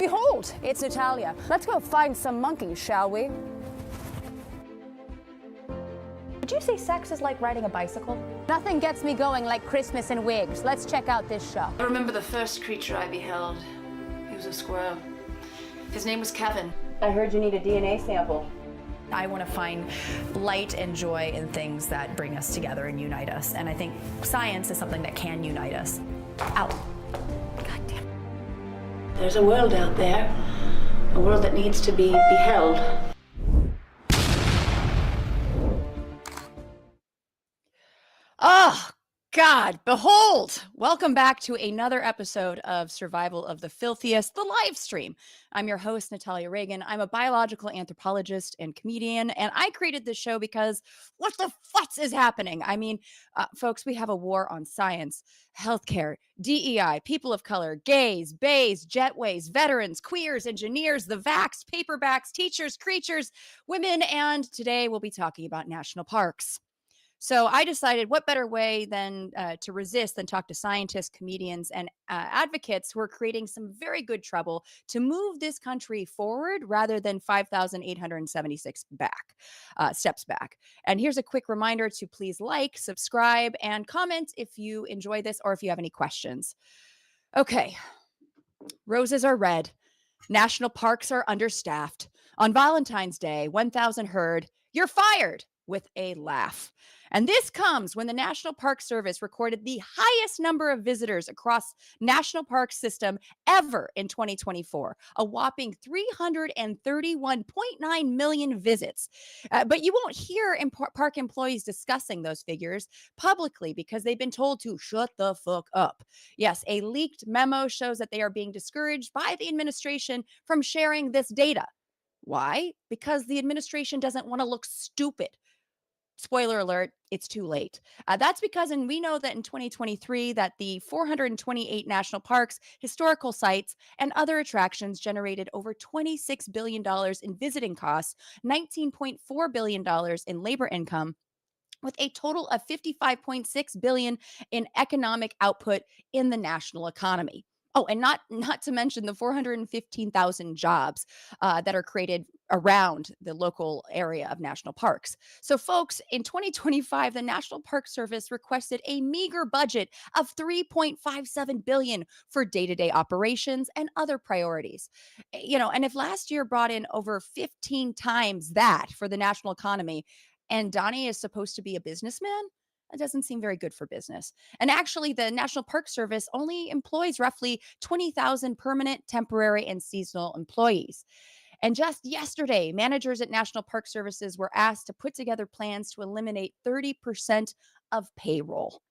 Behold, it's Natalia. Let's go find some monkeys, shall we? Would you say sex is like riding a bicycle? Nothing gets me going like Christmas and wigs. Let's check out this show. I remember the first creature I beheld. He was a squirrel. His name was Kevin. I heard you need a DNA sample. I want to find light and joy in things that bring us together and unite us. And I think science is something that can unite us. Ow. God damn. There's a world out there, a world that needs to be beheld. Oh, God, behold! Welcome back to another episode of Survival of the Filthiest, the live stream. I'm your host, Natalia Reagan. I'm a biological anthropologist and comedian, and I created this show because what the futz is happening? I mean, folks, we have a war on science, healthcare, DEI, people of color, gays, bays, jetways, veterans, queers, engineers, the vaxxed, paperbacks, teachers, creatures, women, and today we'll be talking about national parks. So I decided what better way than to resist than talk to scientists, comedians, and advocates who are creating some very good trouble to move this country forward rather than 5,876 steps back. And here's a quick reminder to please like, subscribe, and comment if you enjoy this or if you have any questions. Okay, roses are red. National parks are understaffed. On Valentine's Day, 1,000 heard, "You're fired," with a laugh. And this comes when the National Park Service recorded the highest number of visitors across national park system ever in 2024, a whopping 331.9 million visits. But you won't hear park employees discussing those figures publicly because they've been told to shut the fuck up. Yes, a leaked memo shows that they are being discouraged by the administration from sharing this data. Why? Because the administration doesn't want to look stupid. Spoiler alert, it's too late. That's because, and we know that in 2023, that the 428 national parks, historical sites, and other attractions generated over $26 billion in visiting costs, $19.4 billion in labor income, with a total of $55.6 billion in economic output in the national economy. Oh, and not to mention the 415,000 jobs that are created around the local area of national parks. So, folks, in 2025, the National Park Service requested a meager budget of $3.57 billion for day-to-day operations and other priorities. And if last year brought in over 15 times that for the national economy, and Donnie is supposed to be a businessman, that doesn't seem very good for business. And actually, the National Park Service only employs roughly 20,000 permanent, temporary, and seasonal employees. And just yesterday, managers at National Park Services were asked to put together plans to eliminate 30% of payroll.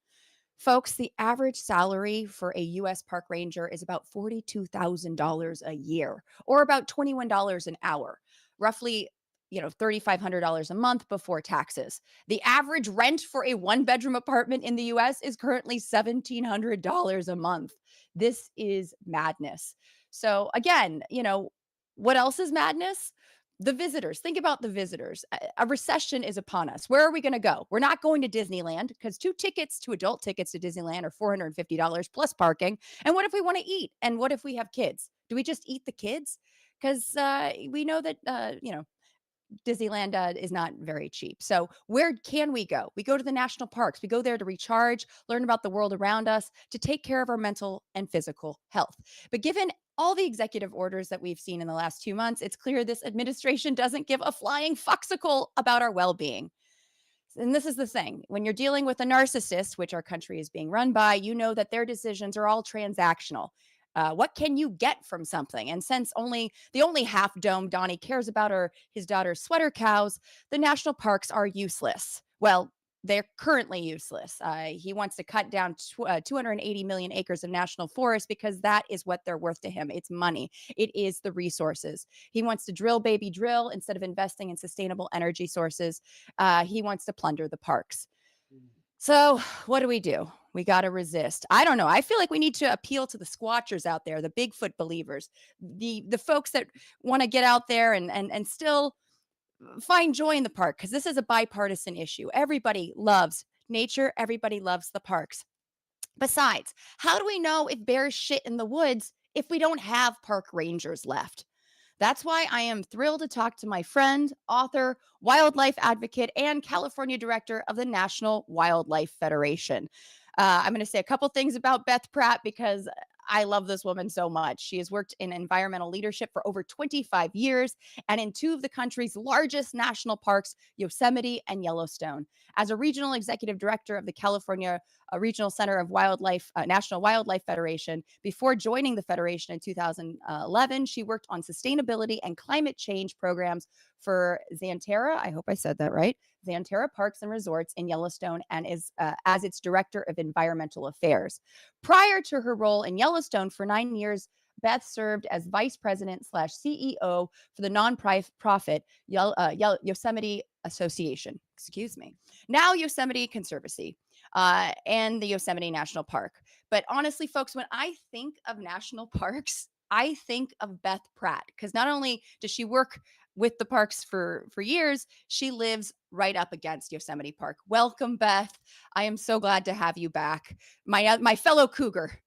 Folks, the average salary for a U.S. park ranger is about $42,000 a year, or about $21 an hour, roughly $3,500 a month before taxes. The average rent for a one-bedroom apartment in the U.S. is currently $1,700 a month. This is madness. So again, what else is madness? The visitors. Think about the visitors. A recession is upon us. Where are we going to go? We're not going to Disneyland because two adult tickets to Disneyland are $450 plus parking. And what if we want to eat? And what if we have kids? Do we just eat the kids? Because we know that, Disneyland is not very cheap. So where can we go? We go to the national parks. We go there to recharge, learn about the world around us, to take care of our mental and physical health. But given all the executive orders that we've seen in the last 2 months, it's clear this administration doesn't give a flying foxicle about our well-being. And this is the thing. When you're dealing with a narcissist, which our country is being run by, you know that their decisions are all transactional. What can you get from something? And since the only half dome Donnie cares about are his daughter's sweater cows, the national parks are useless. Well, they're currently useless. He wants to cut down 280 million acres of national forest because that is what they're worth to him. It's money. It is the resources. He wants to drill, baby, drill instead of investing in sustainable energy sources. He wants to plunder the parks. So what do? We got to resist. I don't know. I feel like we need to appeal to the squatchers out there, the Bigfoot believers, the folks that want to get out there and still find joy in the park, because this is a bipartisan issue. Everybody loves nature. Everybody loves the parks. Besides, how do we know if bears shit in the woods if we don't have park rangers left. That's why I am thrilled to talk to my friend, author, wildlife advocate, and California director of the National Wildlife Federation. I'm going to say a couple things about Beth Pratt because I love this woman so much. She has worked in environmental leadership for over 25 years and in two of the country's largest national parks, Yosemite and Yellowstone. As a regional executive director of the California Regional Center of Wildlife, National Wildlife Federation, before joining the Federation in 2011, she worked on sustainability and climate change programs for Xanterra. I hope I said that right. Xanterra Parks and Resorts in Yellowstone and is as its director of environmental affairs. Prior to her role in Yellowstone for 9 years, Beth served as vice president slash CEO for the nonprofit Yosemite Association. Excuse me. Now Yosemite Conservancy and the Yosemite National Park. But honestly, folks, when I think of national parks, I think of Beth Pratt because not only does she work with the parks for years, she lives right up against Yosemite Park. Welcome, Beth. I am so glad to have you back, my fellow cougar.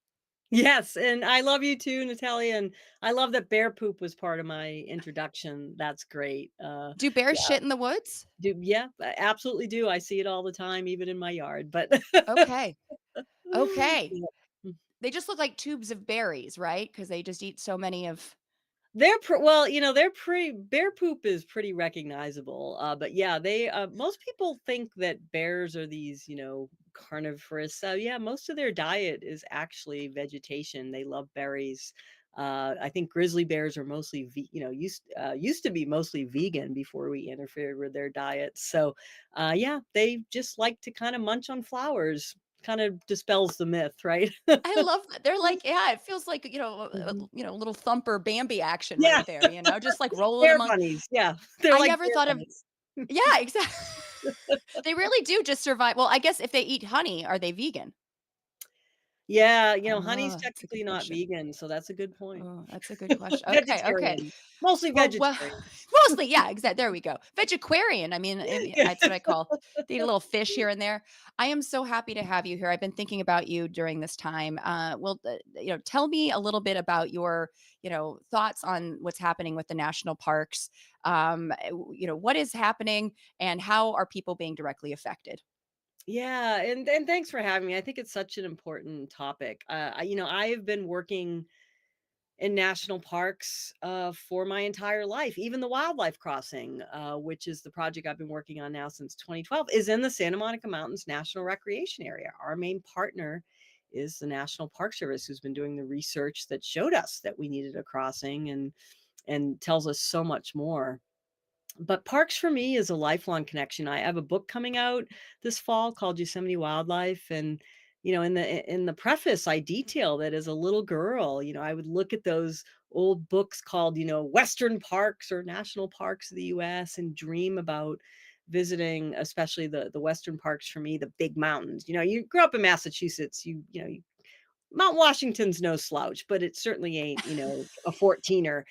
Yes, and I love you too, Natalia, and I love that bear poop was part of my introduction. That's great. Do bears Yeah, shit in the woods? yeah, I absolutely do. I see it all the time, even in my yard. But Okay. Okay. yeah. They just look like tubes of berries, right? Because they just eat so many of. Well, they're pretty bear poop is pretty recognizable. But yeah, they most people think that bears are these, carnivorous. So yeah, most of their diet is actually vegetation. They love berries. I think grizzly bears are mostly, used to be mostly vegan before we interfered with their diets. So, yeah, they just like to kind of munch on flowers. Kind of dispels the myth, right? I love that. They're like, yeah, it feels like, Mhm. little thumper Bambi action Yeah, right there, just like rolling bear among. bunnies. Yeah, they're I like never bear thought of. bunnies. Yeah, exactly. They really do just survive. Well, I guess if they eat honey, are they vegan? Yeah, honey's Oh, that's a good technically not question. vegan, so that's a good point. Oh, that's a good question. Okay, okay. Vegetarian, mostly Well, vegetarian. mostly, yeah, exactly. There we go. Vegetarian. I mean, Yeah. that's what I call. They eat a little fish here and there. I am so happy to have you here. I've been thinking about you during this time. Well, tell me a little bit about your, thoughts on what's happening with the national parks. What is happening and how are people being directly affected? Yeah, and thanks for having me. I think it's such an important topic. I have been working in national parks for my entire life. Even the wildlife crossing, which is the project I've been working on now since 2012, is in the Santa Monica Mountains National Recreation Area. Our main partner is the National Park Service, who's been doing the research that showed us that we needed a crossing and tells us so much more. But parks for me is a lifelong connection. I have a book coming out this fall called Yosemite Wildlife, and in the preface, I detail that as a little girl, I would look at those old books called, Western Parks or National Parks of the U.S. and dream about visiting, especially the Western parks for me, the big mountains. You grew up in Massachusetts, Mount Washington's no slouch, but it certainly ain't, a 14er.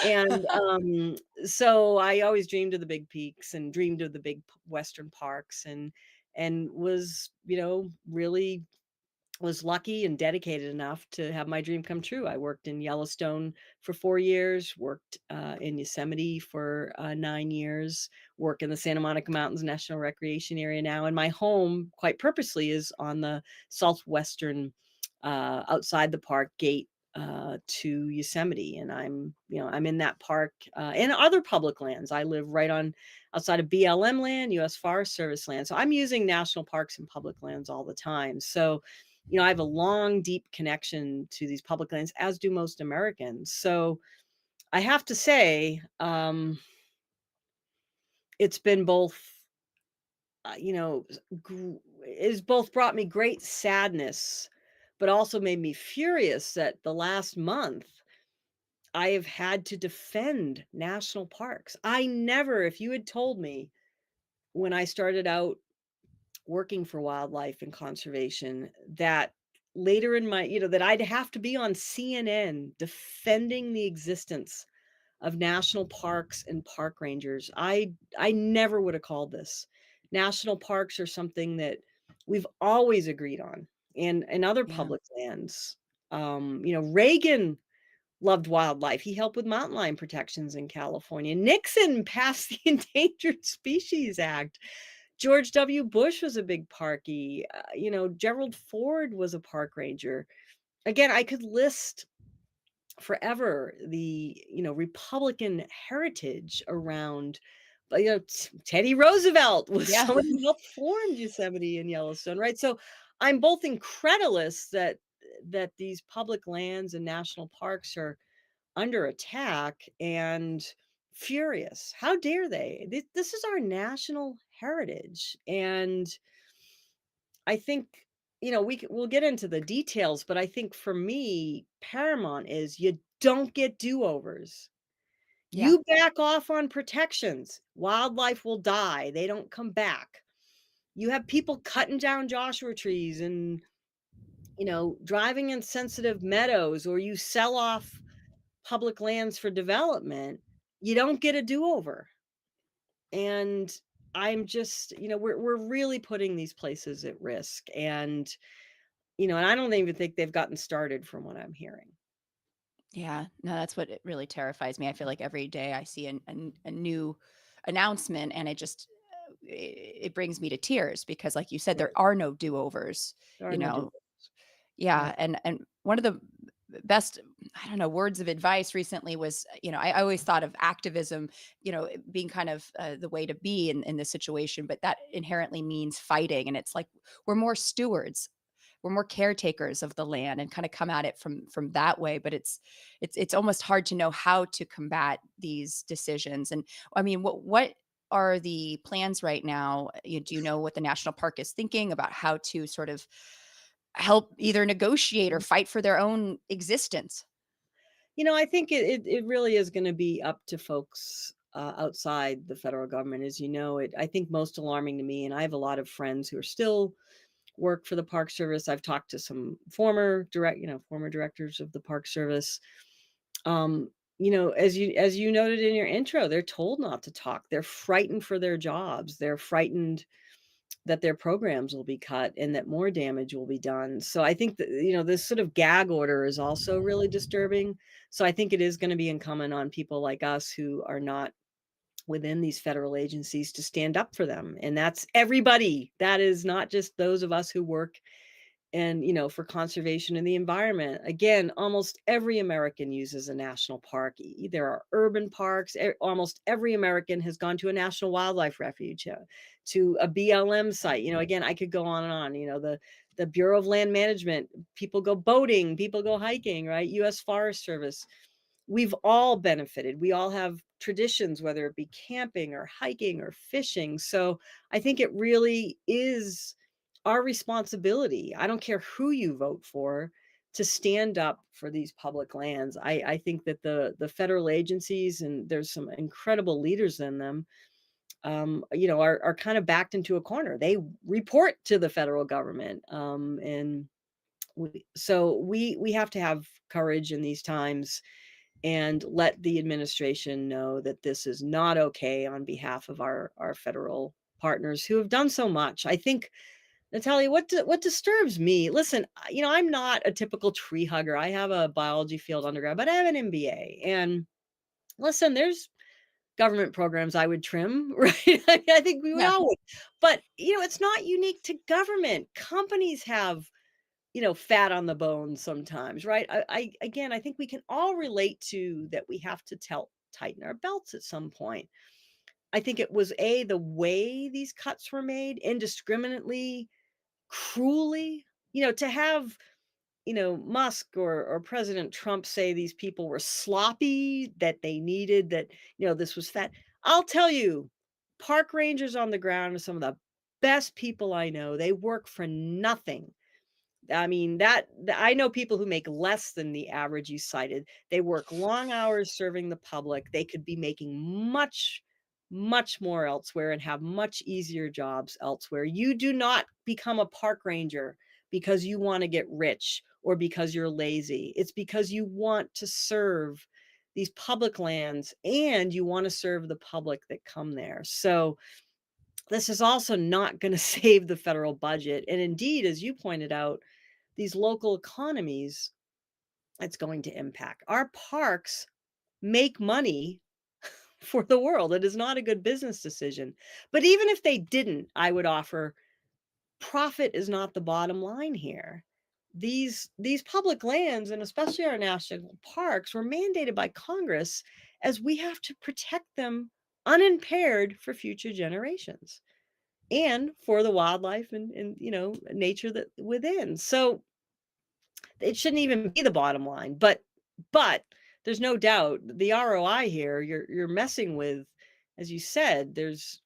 And, so I always dreamed of the big peaks and dreamed of the big Western parks and was, really was lucky and dedicated enough to have my dream come true. I worked in Yellowstone for 4 years, worked, in Yosemite for, 9 years, work in the Santa Monica Mountains National Recreation Area now, and my home, quite purposely, is on the southwestern, outside the park gate, to Yosemite, and I'm in that park, and other public lands. I live right on outside of BLM land, U.S. Forest Service land, so I'm using national parks and public lands all the time. So, I have a long, deep connection to these public lands, as do most Americans. So I have to say, it's been both, it's both brought me great sadness, but also made me furious that the last month I have had to defend national parks. If you had told me when I started out working for wildlife and conservation that later in my, that I'd have to be on CNN defending the existence of national parks and park rangers. I never would have called this. National parks are something that we've always agreed on and other Yeah. public lands. Reagan loved wildlife. He helped with mountain lion protections in California. Nixon passed the Endangered Species Act. George W. Bush was a big parkie. Gerald Ford was a park ranger. Again, I could list forever the Republican heritage around. But Teddy Roosevelt was Yeah. someone who helped form Yosemite and Yellowstone, right? So I'm both incredulous that these public lands and national parks are under attack and furious. How dare they? This is our national heritage. And I think, we'll get into the details, but I think for me, paramount is you don't get do-overs. Yeah. You back off on protections. Wildlife will die. They don't come back. You have people cutting down Joshua trees and, driving in sensitive meadows, or you sell off public lands for development. You don't get a do-over. And I'm just, we're really putting these places at risk. And I don't even think they've gotten started from what I'm hearing. Yeah, no, that's what it really terrifies me. I feel like every day I see a new announcement, and it brings me to tears because, like you said, there Right. are no do overs. There are You no know, do-overs. Yeah. yeah, and one of the best, I don't know, words of advice recently was, I always thought of activism, being kind of the way to be in this situation, but that inherently means fighting, and it's like we're more stewards, we're more caretakers of the land, and kind of come at it from that way. But it's almost hard to know how to combat these decisions. And I mean, what are the plans right now? Do you know what the national park is thinking about how to sort of help either negotiate or fight for their own existence? I think it really is gonna be up to folks, outside the federal government. As you know, I think most alarming to me, and I have a lot of friends who are still work for the Park Service. I've talked to some former directors of the Park Service. As you noted in your intro, they're told not to talk. They're frightened for their jobs. They're frightened that their programs will be cut and that more damage will be done. So I think that, this sort of gag order is also really disturbing. So I think it is going to be incumbent on people like us who are not within these federal agencies to stand up for them. And that's everybody. That is not just those of us who work and, for conservation in the environment. Again, almost every American uses a national park. There are urban parks. Almost every American has gone to a national wildlife refuge, to a BLM site. Again, I could go on and on. The Bureau of Land Management, people go boating, people go hiking, right? U.S. Forest Service. We've all benefited. We all have traditions, whether it be camping or hiking or fishing. So I think it really is our responsibility. I don't care who you vote for, to stand up for these public lands. I think that the federal agencies, and there's some incredible leaders in them, are kind of backed into a corner. They report to the federal government, and we have to have courage in these times and let the administration know that this is not okay on behalf of our federal partners who have done so much. I think, Natalia, what disturbs me, listen, I'm not a typical tree hugger. I have a biology field undergrad, but I have an MBA. And listen, there's government programs I would trim, right? I think we Yeah. all would. But, it's not unique to government. Companies have, fat on the bone sometimes, right? Again, I think we can all relate to that. We have to tighten our belts at some point. I think it was the way these cuts were made indiscriminately, cruelly, to have, Musk or President Trump say these people were sloppy, that they needed that, this was fat. I'll tell you, park rangers on the ground are some of the best people I know. They work for nothing. I mean, I know people who make less than the average you cited. They work long hours serving the public. They could be making much, much more elsewhere and have much easier jobs elsewhere. You do not become a park ranger because you want to get rich or because you're lazy. It's because you want to serve these public lands and you want to serve the public that come there. So this is also not going to save the federal budget. And indeed, as you pointed out, these local economies it's going to impact. Our parks make money for the world. It is not a good business decision. But even if they didn't, I would offer profit is not the bottom line here. These public lands, and especially our national parks, were mandated by Congress as we have to protect them unimpaired for future generations and for the wildlife and nature that within. So it shouldn't even be the bottom line. But there's no doubt the ROI here, you're messing with, as you said, there's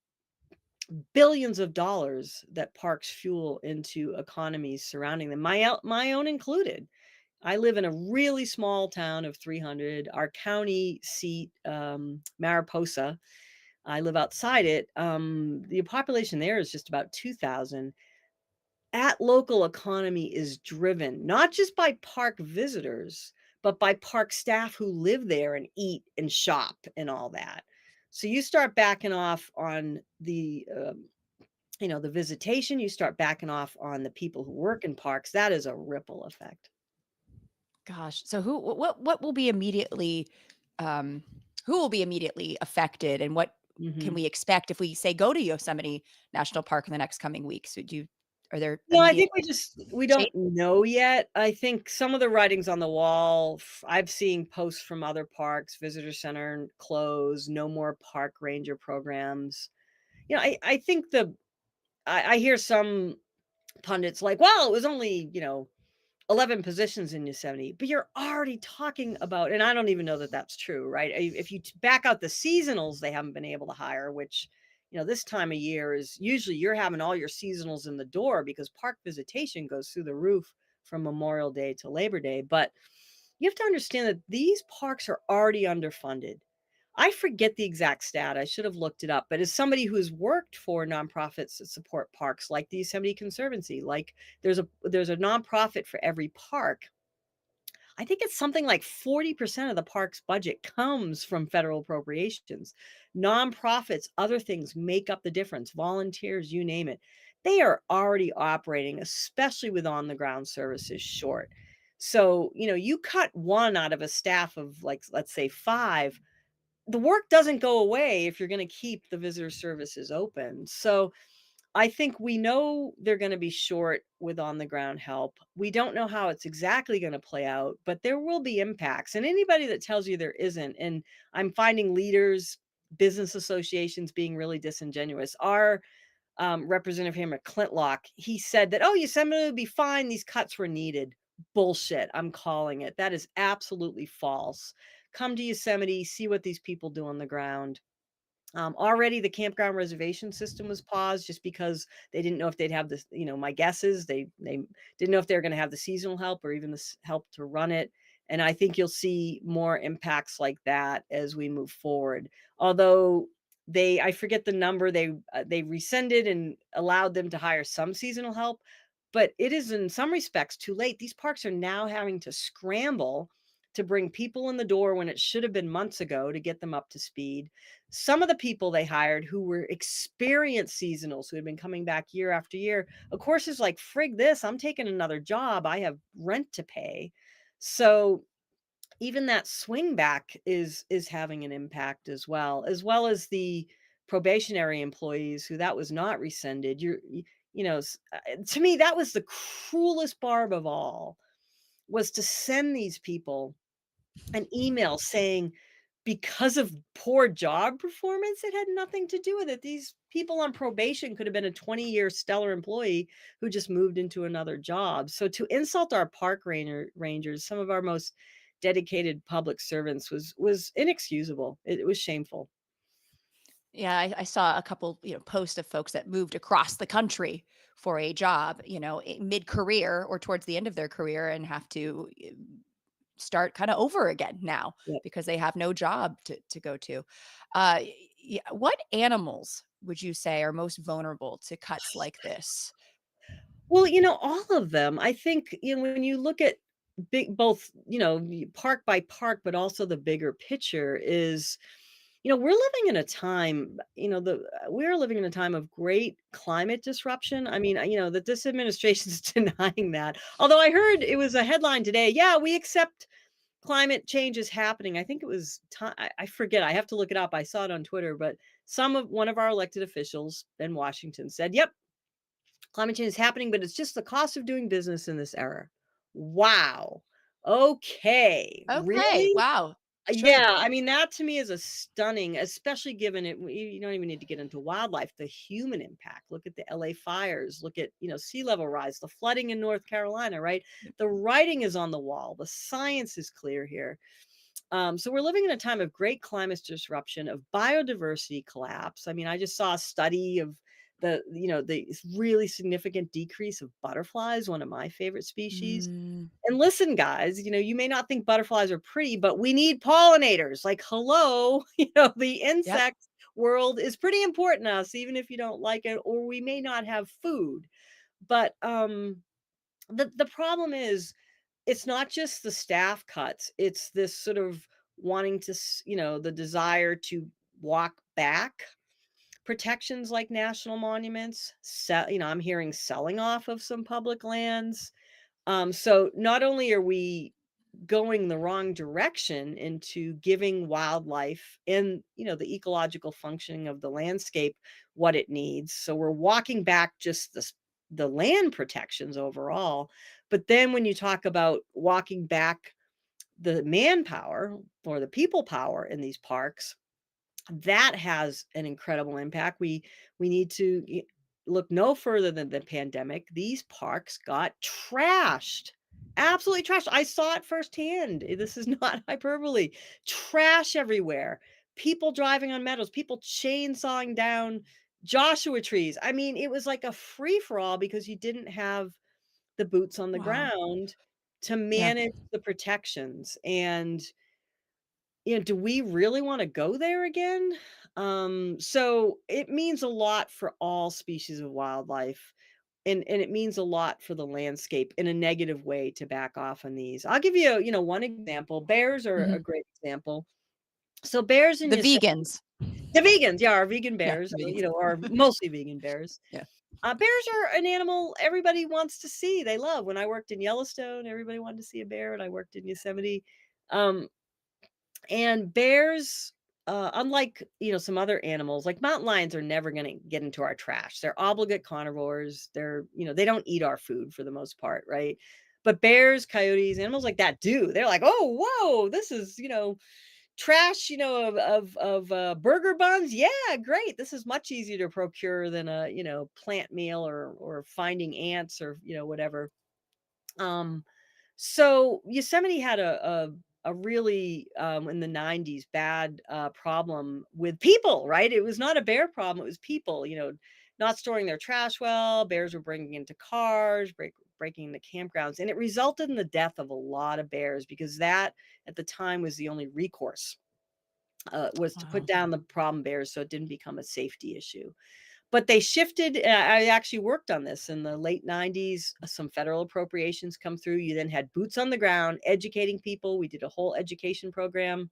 billions of dollars that parks fuel into economies surrounding them, my own included. I live in a really small town of 300. Our county seat, Mariposa, I live outside it. The population there is just about 2,000. That local economy is driven not just by park visitors, but by park staff who live there and eat and shop and all that. So you start backing off on the visitation, you start backing off on the people who work in parks, that is a ripple effect. Gosh, so what will be immediately, um, who will be immediately affected, and what can Mhm. we expect if we say go to Yosemite National Park in the next coming weeks? Are there No, I immediate think we change? don't know yet. I think some of the writing's on the wall. I've seen posts from other parks, visitor center closed, no more park ranger programs. I think I hear some pundits like, well, it was only, 11 positions in Yosemite, but you're already talking about, and I don't even know that that's true, right? If you back out the seasonals, they haven't been able to hire, which, this time of year is usually you're having all your seasonals in the door because park visitation goes through the roof from Memorial Day to Labor Day. But you have to understand that these parks are already underfunded. I forget the exact stat. I should have looked it up. But as somebody who's worked for nonprofits that support parks, like the Yosemite Conservancy, like there's a nonprofit for every park. I think it's something like 40% of the park's budget comes from federal appropriations. Nonprofits, other things make up the difference. Volunteers, you name it. They are already operating, especially with on the ground services, short. So, you cut one out of a staff of, like, let's say five, the work doesn't go away if you're going to keep the visitor services open. So I think we know they're going to be short with on the ground help. We don't know how it's exactly going to play out, but there will be impacts. And anybody that tells you there isn't, and I'm finding leaders, business associations being really disingenuous. Our representative here at Clintlock, he said that, oh, Yosemite would be fine. These cuts were needed. Bullshit. I'm calling it. That is absolutely false. Come to Yosemite, see what these people do on the ground. Already the campground reservation system was paused just because they didn't know if they'd have this, my guess is they didn't know if they were going to have the seasonal help or even the help to run it. And I think you'll see more impacts like that as we move forward. Although I forget the number, they rescinded and allowed them to hire some seasonal help, but it is in some respects too late. These parks are now having to scramble to bring people in the door when it should have been months ago to get them up to speed. Some of the people they hired who were experienced seasonals who had been coming back year after year, of course, is like, frig this, I'm taking another job. I have rent to pay. So even that swing back is having an impact as well as the probationary employees who that was not rescinded. To me, that was the cruelest barb of all, was to send these people an email saying because of poor job performance, it had nothing to do with it. These people on probation could have been a 20-year stellar employee who just moved into another job. So to insult our park rangers, some of our most dedicated public servants, was inexcusable. It was shameful. Yeah, I saw a couple, posts of folks that moved across the country for a job, mid-career or towards the end of their career, and have to start kind of over again now Yep. because they have no job to go to. Yeah, what animals would you say are most vulnerable to cuts like this? Well, all of them. I think, when you look at big both, park by park, but also the bigger picture is, we're living in a time, we're living in a time of great climate disruption. I mean, that this administration is denying that. Although I heard it was a headline today. Yeah, we accept climate change is happening. I think it was I forget. I have to look it up. I saw it on Twitter, but one of our elected officials in Washington said, "Yep, climate change is happening, but it's just the cost of doing business in this era." Wow. Okay. Okay. Really? Wow. It's true. Yeah, I mean, that to me is a stunning, especially given it you don't even need to get into wildlife, the human impact. Look at the LA fires, look at, sea level rise, the flooding in North Carolina, right? The writing is on the wall. The science is clear here. So we're living in a time of great climate disruption, of biodiversity collapse. I mean, I just saw a study of the really significant decrease of butterflies, one of my favorite species. Mm, And listen, guys, you may not think butterflies are pretty, but we need pollinators. Like, hello, the yep. insect world is pretty important to us, even if you don't like it, or we may not have food. But the problem is, it's not just the staff cuts. It's this sort of wanting to, the desire to walk back protections like national monuments. I'm hearing selling off of some public lands. So not only are we going the wrong direction into giving wildlife and the ecological functioning of the landscape what it needs, so we're walking back just the land protections overall. But then when you talk about walking back the manpower or the people power in these parks, that has an incredible impact. We need to look no further than the pandemic. These parks got trashed. Absolutely trashed. I saw it firsthand. This is not hyperbole. Trash everywhere. People driving on meadows, people chainsawing down Joshua trees. I mean, it was like a free for all because you didn't have the boots on the Wow. ground to Yeah. manage the protections. And do we really wanna go there again? So it means a lot for all species of wildlife, and it means a lot for the landscape in a negative way to back off on these. I'll give you, one example. Bears are Mhm. a great example. So bears in The Yosemite, vegans. the vegans, yeah, our vegan Yeah. bears, The vegans. are mostly vegan bears. Yeah. Bears are an animal everybody wants to see, they love. When I worked in Yellowstone, everybody wanted to see a bear. When I worked in Yosemite, um, and bears, unlike, some other animals, like mountain lions are never gonna get into our trash. They're obligate carnivores. They don't eat our food for the most part, right? But bears, coyotes, animals like that do. They're like, "Oh, whoa, this is, trash, of burger buns. Yeah, great. This is much easier to procure than a, plant meal or finding ants or, whatever." Um, so Yosemite had a really, in the 90s, bad, problem with people, right? It was not a bear problem, it was people, not storing their trash well, bears were bringing into cars, breaking into campgrounds, and it resulted in the death of a lot of bears because that, at the time, was the only recourse, was to put Wow. down the problem bears so it didn't become a safety issue. But they shifted. I actually worked on this in the late 90s. Some federal appropriations come through. You then had boots on the ground, educating people. We did a whole education program.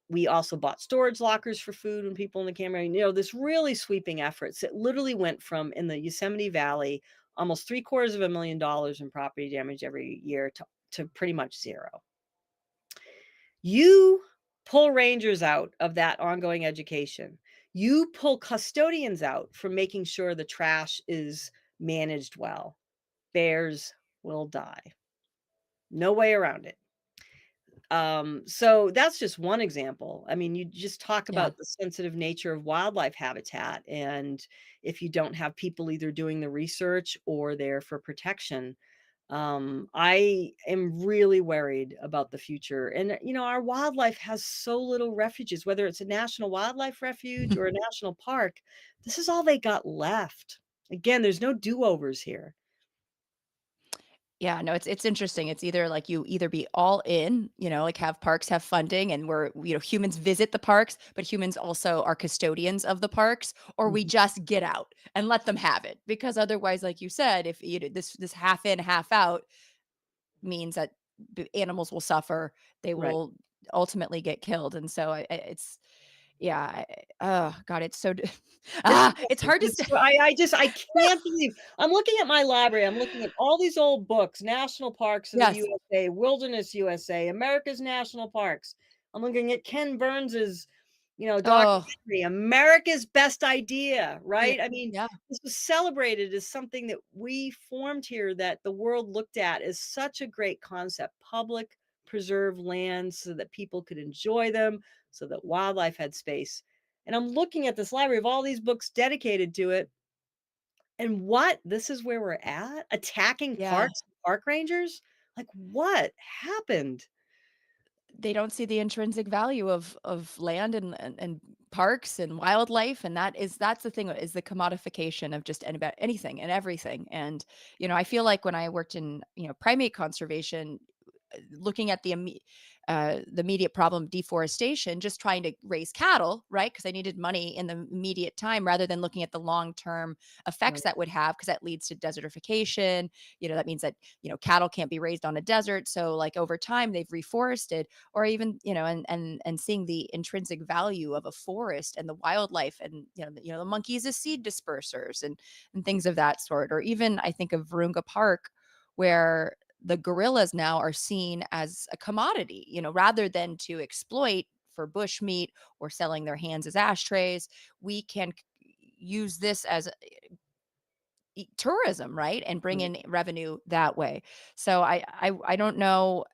We also bought storage lockers for food when people in the camera, this really sweeping efforts. It literally went from, in the Yosemite Valley, almost $750,000 in property damage every year to pretty much zero. You pull rangers out of that ongoing education. You pull custodians out from making sure the trash is managed well. Bears will die. No way around it. So that's just one example. I mean, you just talk Yeah. about the sensitive nature of wildlife habitat. And if you don't have people either doing the research or there for protection, I am really worried about the future. And, our wildlife has so little refuges, whether it's a national wildlife refuge or a national park. This is all they got left. Again, there's no do-overs here. Yeah, no, it's interesting. It's either like you either be all in, like have parks have funding and we're, humans visit the parks, but humans also are custodians of the parks, or we Mhm. just get out and let them have it. Because otherwise, like you said, if this half in, half out means that animals will suffer, they Right. will ultimately get killed. And so it's Yeah, oh god, it's so It's it's awful. hard to st I can't believe I'm looking at my library, I'm looking at all these old books, National Parks of the Yes. USA, Wilderness USA, America's National Parks. I'm looking at Ken Burns's, Oh, documentary, America's Best Idea, yeah, right? I mean, yeah, this was celebrated as something that we formed here that the world looked at as such a great concept, public preserved lands so that people could enjoy them, so that wildlife had space. And I'm looking at this library of all these books dedicated to it. And what? This is where we're at? Attacking yeah. parks, park rangers? Like, what happened? They don't see the intrinsic value of land and parks and wildlife, and that's the thing is the commodification of just about anything and everything. And, I feel like when I worked in, primate conservation, looking at the immediate problem deforestation, just trying to raise cattle, right? Because I needed money in the immediate time rather than looking at the long-term effects Right. that would have, because that leads to desertification. That means that, cattle can't be raised on a desert. So like over time they've reforested, or even, and seeing the intrinsic value of a forest and the wildlife, and the monkeys as seed dispersers and things of that sort. Or even I think of Virunga Park, where the gorillas now are seen as a commodity, rather than to exploit for bush meat or selling their hands as ashtrays. We can use this as tourism, right? And bring Right. in revenue that way. So I don't know.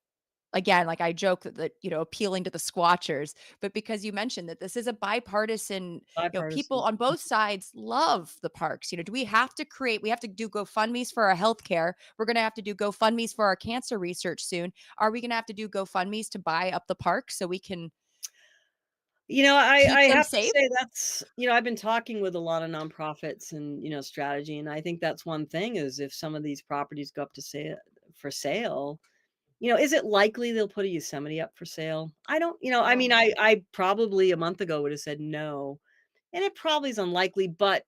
Again, like I joke that, appealing to the squatchers, but because you mentioned that this is a bipartisan, people Bipartisan. on both sides love the parks. Do we have to we have to do GoFundMe's for our healthcare. We're going to have to do GoFundMe's for our cancer research soon. Are we going to have to do GoFundMe's to buy up the parks so we can I keep them have to safe? say that's, I've been talking with a lot of nonprofits and, strategy. And I think that's one thing is if some of these properties go up to say for sale, is it likely they'll put a Yosemite up for sale? I don't, I mean, Oh, I probably a month ago would have said no, and it probably is unlikely, but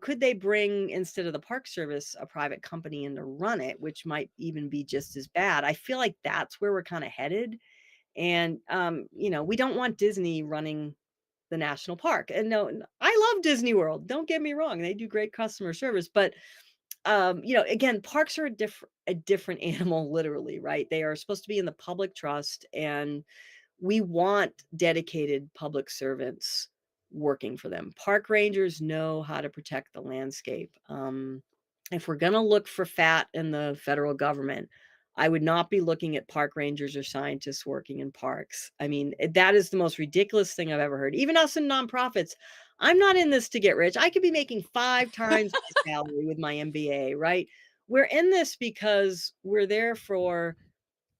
could they bring instead of the Park Service a private company in to run it, which might even be just as bad? I feel like that's where we're kind of headed. And we don't want Disney running the national park. And no, I love Disney World. Don't get me wrong. They do great customer service, but again, parks are a different animal literally, right? They are supposed to be in the public trust, and we want dedicated public servants working for them. Park rangers know how to protect the landscape. If we're going to look for fat in the federal government, I would not be looking at park rangers or scientists working in parks. I mean, that is the most ridiculous thing I've ever heard. Even us in nonprofits, I'm not in this to get rich. I could be making 5 times my salary with my MBA, right? We're in this because we're there for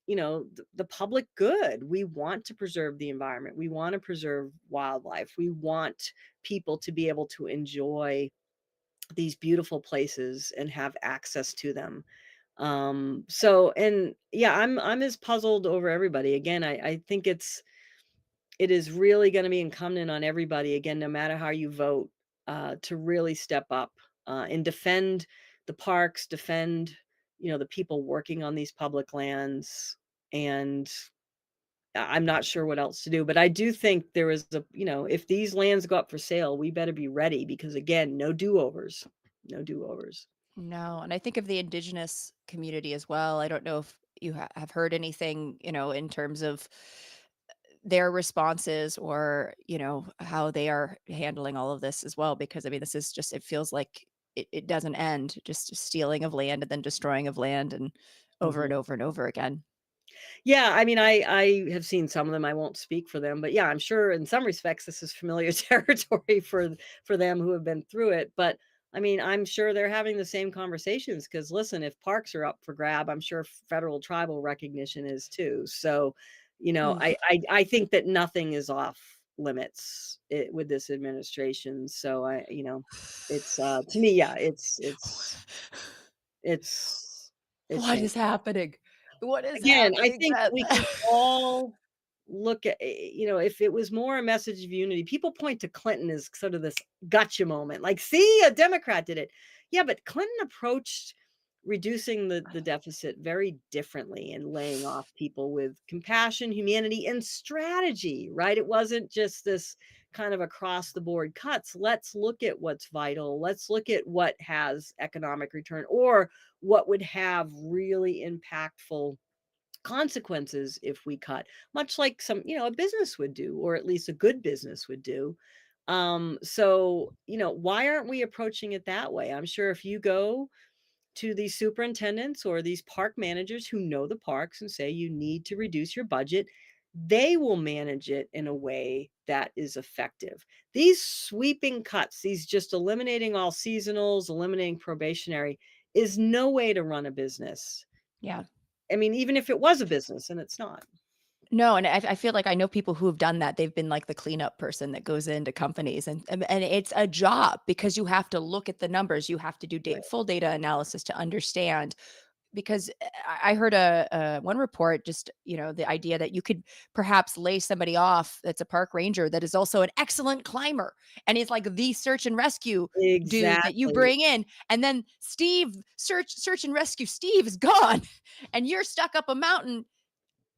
the public good. We want to preserve the environment. We want to preserve wildlife. We want people to be able to enjoy these beautiful places and have access to them. So and yeah, I'm as puzzled over everybody. Again, I think it is really going to be incumbent on everybody, again, no matter how you vote, to really step up and defend the parks, defend the people working on these public lands. And I'm not sure what else to do, but I do think there is if these lands go up for sale, we better be ready because again, no do-overs, no do-overs. no. And I think of the indigenous community as well. I don't know if you have heard anything, in terms of their responses, or how they are handling all of this as well, because I mean this is just, it feels like it doesn't end, just stealing of land and then destroying of land, and over Mhm. and over and over again. Yeah, I mean, I have seen some of them. I won't speak for them, but yeah, I'm sure in some respects this is familiar territory for them who have been through it. But I mean, I'm sure they're having the same conversations because listen, if parks are up for grab, I'm sure federal tribal recognition is too. So, Oof. I think that nothing is off limits with this administration. So it's to me, yeah, it's it's What shame. is happening? What is Again, I happening, think Beth? we can all look at, if it was more a message of unity, people point to Clinton as sort of this gotcha moment, like, see, a Democrat did it. Yeah, but Clinton approached reducing the deficit very differently and laying off people with compassion, humanity, and strategy, right? It wasn't just this kind of across the board cuts. Let's look at what's vital. Let's look at what has economic return or what would have really impactful consequences if we cut, much like a business would do, or at least a good business would do. So, why aren't we approaching it that way? I'm sure if you go to these superintendents or these park managers who know the parks and say you need to reduce your budget, they will manage it in a way that is effective. These sweeping cuts, these just eliminating all seasonals, eliminating probationary, is no way to run a business. Yeah. I mean, even if it was a business, and it's not. No, and I feel like I know people who have done that. They've been like the cleanup person that goes into companies, and it's a job because you have to look at the numbers. You have to do Right. full data analysis to understand. Because I heard a one report, just the idea that you could perhaps lay somebody off that's a park ranger that is also an excellent climber and is like the search and rescue dude that you Exactly. bring in, and then Steve, search and rescue Steve is gone, and you're stuck up a mountain.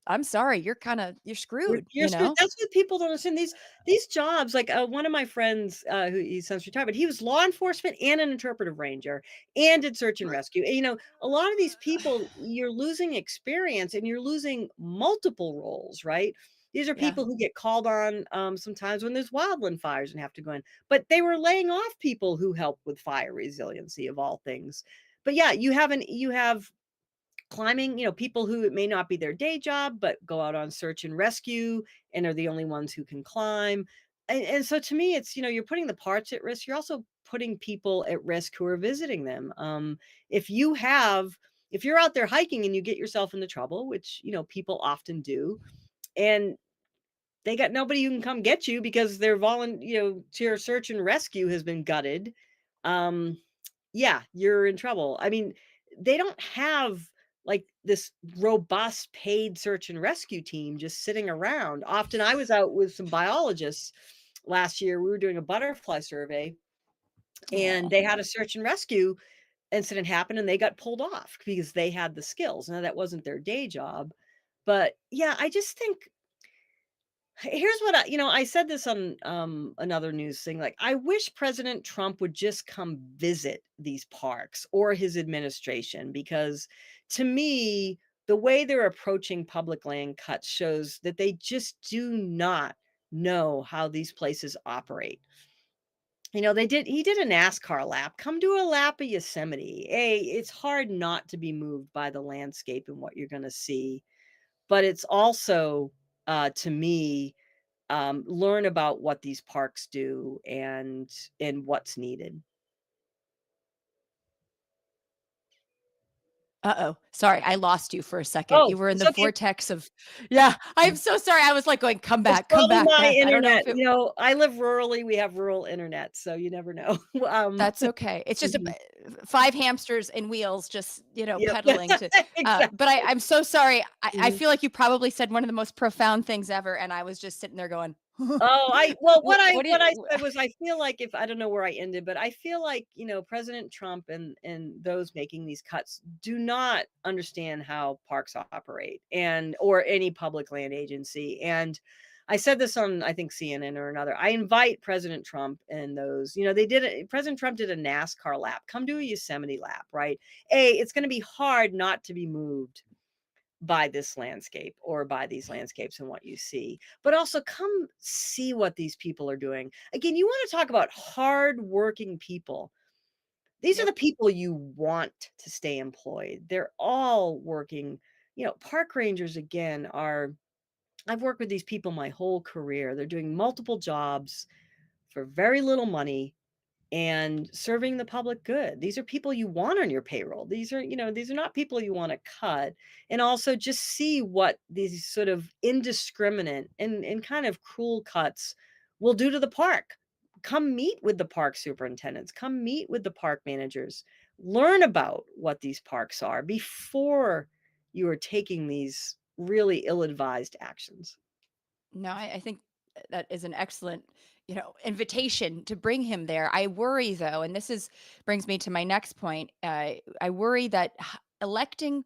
I'm sorry, you're screwed, You're screwed. That's what people don't understand. These jobs, like, one of my friends, who he's since retired, but he was law enforcement and an interpretive ranger and did search and rescue. And, a lot of these people, you're losing experience and you're losing multiple roles, right? These are Yeah. people who get called on, sometimes when there's wildland fires and have to go in, but they were laying off people who help with fire resiliency of all things. But yeah, you have climbing, people who it may not be their day job, but go out on search and rescue and are the only ones who can climb. And so to me, it's, you're putting the parts at risk. You're also putting people at risk who are visiting them. If you have, if you're out there hiking and you get yourself into trouble, which, people often do, and they got nobody who can come get you because their volunteer search and rescue has been gutted. Um, yeah, you're in trouble. I mean, they don't have like this robust paid search and rescue team just sitting around. Often I was out with some biologists last year. We were doing a butterfly survey and Oh. they had a search and rescue incident happen and they got pulled off because they had the skills. Now that wasn't their day job. But yeah, I just think here's what I said this on another news thing. Like, I wish President Trump would just come visit these parks or his administration, because to me, the way they're approaching public land cuts shows that they just do not know how these places operate. He did a NASCAR lap. Come do a lap of Yosemite. Hey, it's hard not to be moved by the landscape and what you're going to see, but it's also, to me, learn about what these parks do and what's needed. Uh-oh. Sorry, I lost you for a second. Oh, You were in it's the okay. vortex of. Yeah, I'm so sorry. I was like going, It's come probably back, my Beth." I don't know internet. if it. I live rurally. We have rural internet, so you never know. That's okay. It's just Mhm. 5 hamsters and wheels just, Yep. pedaling to. But Exactly. I'm so sorry. I Mhm. feel like you probably said one of the most profound things ever, and I was just sitting there going, Oh, what what do what I you?" said was I feel like if I don't know where I ended, but I feel like, President Trump and those making these cuts do not understand how parks operate and or any public land agency. And I said this on I think CNN or another. I invite President Trump and those, President Trump did a NASCAR lap. Come do a Yosemite lap, right? It's going to be hard not to be moved by this landscape or by these landscapes and what you see, but also come see what these people are doing. Again, you want to talk about hardworking people. These are Yep. the people you want to stay employed. They're all working. Park rangers, again, I've worked with these people my whole career. They're doing multiple jobs for very little money and serving the public good. These are people you want on your payroll. These are not people you want to cut. And also just see what these sort of indiscriminate and kind of cruel cuts will do to the park. Come meet with the park superintendents, come meet with the park managers, learn about what these parks are before you are taking these really ill-advised actions. No, I think that is an excellent, invitation to bring him there. I worry though, and this is brings me to my next point. I worry that electing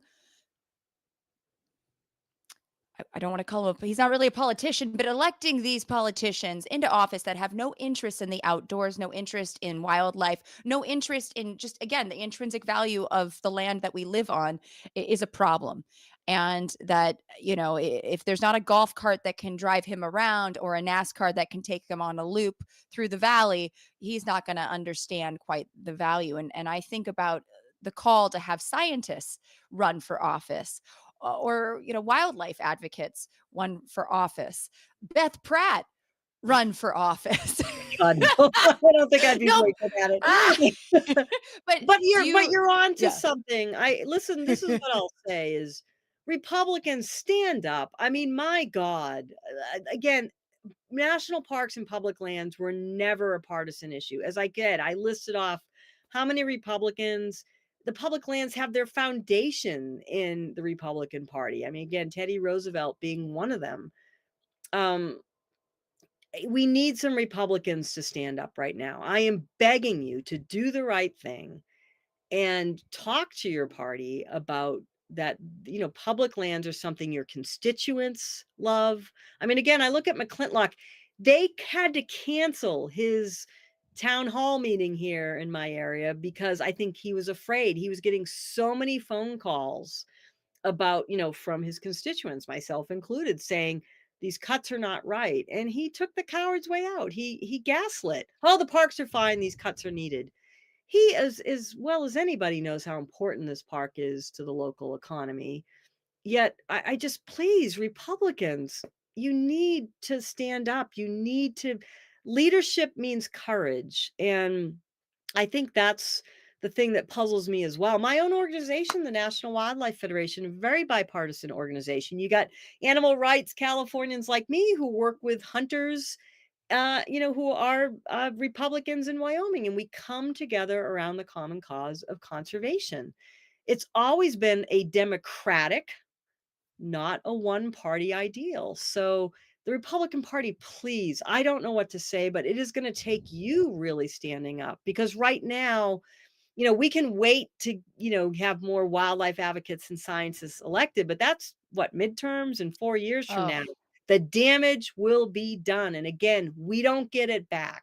I don't want to call him he's not really a politician, but electing these politicians into office that have no interest in the outdoors, no interest in wildlife, no interest in just, again, the intrinsic value of the land that we live on is a problem. And that, if there's not a golf cart that can drive him around or a NASCAR that can take him on a loop through the valley, he's not going to understand quite the value. And I think about the call to have scientists run for office or wildlife advocates run for office. Beth Pratt run for office. God, no. I don't think I'd be No, very good at ah, it. but But do you you're on to yeah. something. I listen, this is what I'll say is Republicans stand up. I mean, my God. Again, national parks and public lands were never a partisan issue. I listed off how many Republicans, the public lands have their foundation in the Republican Party. I mean, again, Teddy Roosevelt being one of them. Um, we need some Republicans to stand up right now. I am begging you to do the right thing and talk to your party about that. Public lands are something your constituents love. I mean, again, I look at McClintock. They had to cancel his town hall meeting here in my area because I think he was afraid. He was getting so many phone calls about, from his constituents, myself included, saying these cuts are not right. And he took the coward's way out. He gaslit. Oh, the parks are fine. These cuts are needed. He, as well as anybody, knows how important this park is to the local economy. Yet I just, please, Republicans, you need to stand up. Leadership means courage. And I think that's the thing that puzzles me as well. My own organization, the National Wildlife Federation, a very bipartisan organization. You got animal rights Californians like me who work with hunters, who are Republicans in Wyoming, and we come together around the common cause of conservation. It's always been a democratic, not a one party ideal. So the Republican Party, please, I don't know what to say, but it is going to take you really standing up because right now, we can wait to, have more wildlife advocates and scientists elected, but that's what, midterms and 4 years from Oh, now. The damage will be done. And again, we don't get it back.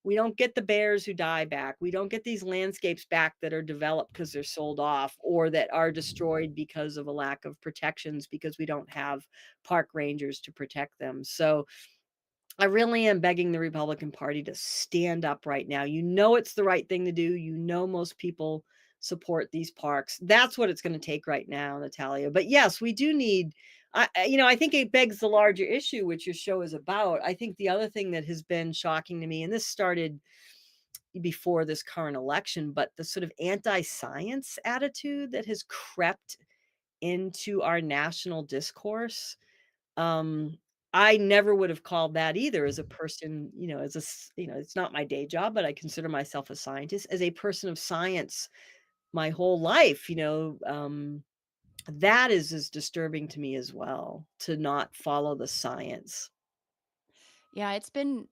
We don't get the bears who die back. We don't get these landscapes back that are developed because they're sold off or that are destroyed because of a lack of protections because we don't have park rangers to protect them. So I really am begging the Republican Party to stand up right now. It's the right thing to do. Most people support these parks. That's what it's going to take right now, Natalia. But yes, we do need, I think it begs the larger issue, which your show is about. I think the other thing that has been shocking to me, and this started before this current election, but the sort of anti-science attitude that has crept into our national discourse. um I never would have called that either as a person, it's not my day job, but I consider myself a scientist. As a person of science my whole life, that is as disturbing to me as well, to not follow the science. yeah, it's been